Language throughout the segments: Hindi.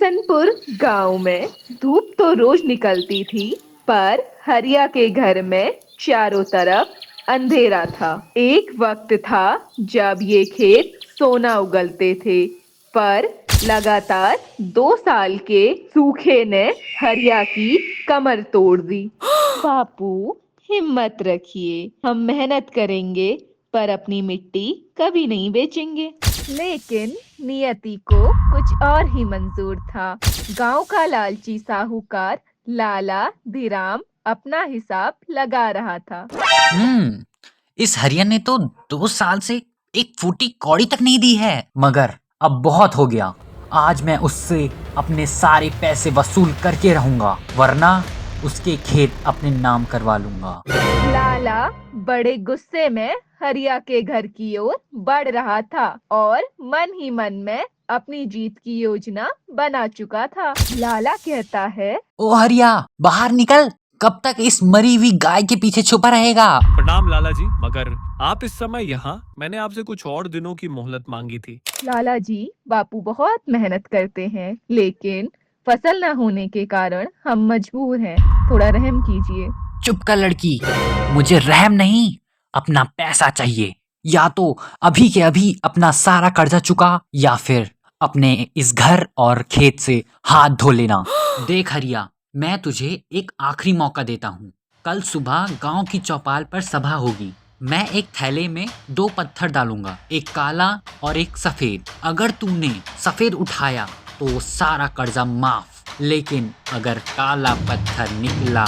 धनपुर गांव में धूप तो रोज निकलती थी, पर हरिया के घर में चारों तरफ अंधेरा था। एक वक्त था जब ये खेत सोना उगलते थे, पर लगातार 2 साल के सूखे ने हरिया की कमर तोड़ दी। बापू, हिम्मत रखिए, हम मेहनत करेंगे पर अपनी मिट्टी कभी नहीं बेचेंगे। लेकिन नियति को कुछ और ही मंजूर था। गांव का लालची साहूकार लाला धीराम अपना हिसाब लगा रहा था। हम्म इस हरियन ने तो 2 साल से एक फूटी कौड़ी तक नहीं दी है, मगर अब बहुत हो गया। आज मैं उससे अपने सारे पैसे वसूल करके रहूंगा, वरना उसके खेत अपने नाम करवा लूंगा। लाला बड़े गुस्से में हरिया के घर की ओर बढ़ रहा था और मन ही मन में अपनी जीत की योजना बना चुका था। लाला कहता है, ओ हरिया, बाहर निकल। कब तक इस मरी हुई गाय के पीछे छुपा रहेगा? प्रणाम लाला जी, मगर आप इस समय यहाँ? मैंने आपसे कुछ और दिनों की मोहलत मांगी थी। लाला जी, बापू बहुत मेहनत करते हैं, लेकिन फसल न होने के कारण हम मजबूर हैं। थोड़ा रहम कीजिए। चुप कर लड़की, मुझे रहम नहीं, अपना पैसा चाहिए। या तो अभी के अभी अपना सारा कर्जा चुका, या फिर अपने इस घर और खेत से हाथ धो लेना। देख हरिया, मैं तुझे एक आखिरी मौका देता हूँ। कल सुबह गांव की चौपाल पर सभा होगी। मैं एक थैले में 2 पत्थर डालूंगा, एक काला और एक सफेद। अगर तूने सफेद उठाया तो सारा कर्जा माफ, लेकिन अगर काला पत्थर निकला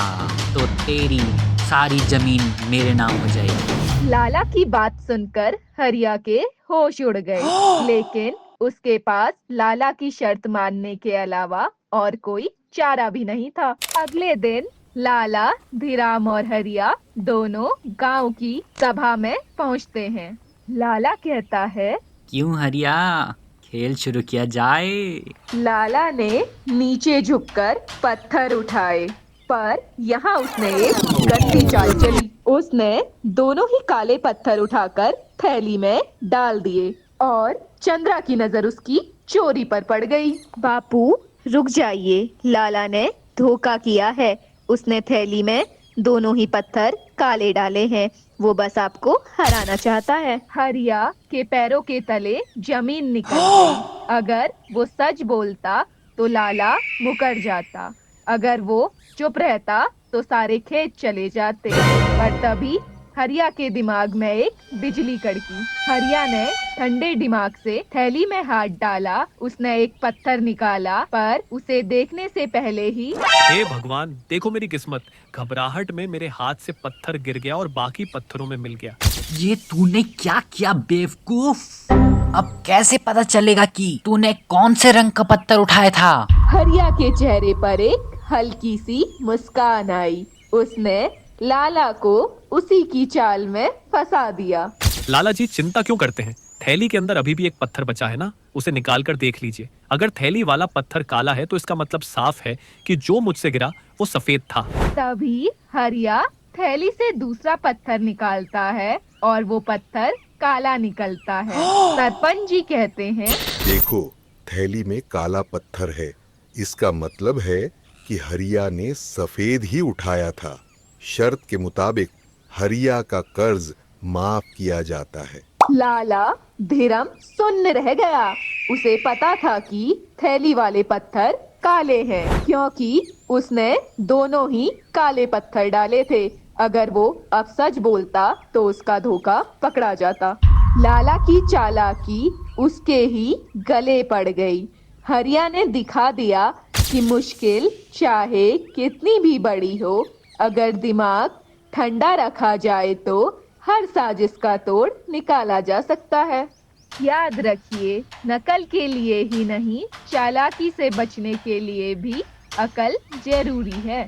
तो तेरी सारी जमीन मेरे नाम हो जाएगी। लाला की बात सुनकर हरिया के होश उड़ गए, लेकिन उसके पास लाला की शर्त मानने के अलावा और कोई चारा भी नहीं था। अगले दिन लाला, धीराम और हरिया दोनों गांव की सभा में पहुंचते हैं। लाला कहता है, क्यों हरिया, खेल शुरू किया जाए? लाला ने नीचे झुककर पत्थर उठाए, पर यहाँ उसने एक गंदी चाल चली। उसने दोनों ही काले पत्थर उठाकर थैली में डाल दिए और चंद्रा की नजर उसकी चोरी पर पड़ गई। बापू, रुक जाइए, लाला ने धोखा किया है। उसने थैली में दोनों ही पत्थर काले डाले हैं। वो बस आपको हराना चाहता है। हरिया के पैरों के तले जमीन निकल गई। अगर वो सच बोलता तो लाला मुकर जाता, अगर वो चुप रहता तो सारे खेत चले जाते। पर तभी हरिया के दिमाग में एक बिजली कड़की। हरिया ने ठंडे दिमाग से थैली में हाथ डाला। उसने एक पत्थर निकाला, पर उसे देखने से पहले ही हे भगवान, देखो मेरी किस्मत। घबराहट में मेरे हाथ से पत्थर गिर गया और बाकी पत्थरों में मिल गया। ये तूने क्या किया बेवकूफ? अब कैसे पता चलेगा कि तूने कौन से रंग का पत्थर उठाया था? हरिया के चेहरे पर एक हल्की सी मुस्कान आई। उसने लाला को उसी की चाल में फंसा दिया। लाला जी, चिंता क्यों करते हैं? थैली के अंदर अभी भी एक पत्थर बचा है ना, उसे निकाल कर देख लीजिए। अगर थैली वाला पत्थर काला है तो इसका मतलब साफ है कि जो मुझसे गिरा वो सफेद था। तभी हरिया थैली से दूसरा पत्थर निकालता है और वो पत्थर काला निकलता है। सरपंच जी कहते हैं, देखो, थैली में काला पत्थर है। इसका मतलब है कि हरिया ने सफेद ही उठाया था। शर्त के मुताबिक हरिया का कर्ज माफ किया जाता है। लाला धीरम सुन्न रह गया। उसे पता था कि थैली वाले पत्थर काले हैं, क्योंकि उसने दोनों ही काले पत्थर डाले थे। अगर वो अब सच बोलता तो उसका धोखा पकड़ा जाता। लाला की चालाकी उसके ही गले पड़ गई। हरिया ने दिखा दिया कि मुश्किल चाहे कितनी भी बड़ी हो, अगर दिमाग ठंडा रखा जाए तो हर साजिश का तोड़ निकाला जा सकता है। याद रखिए, नकल के लिए ही नहीं, चालाकी से बचने के लिए भी अकल जरूरी है।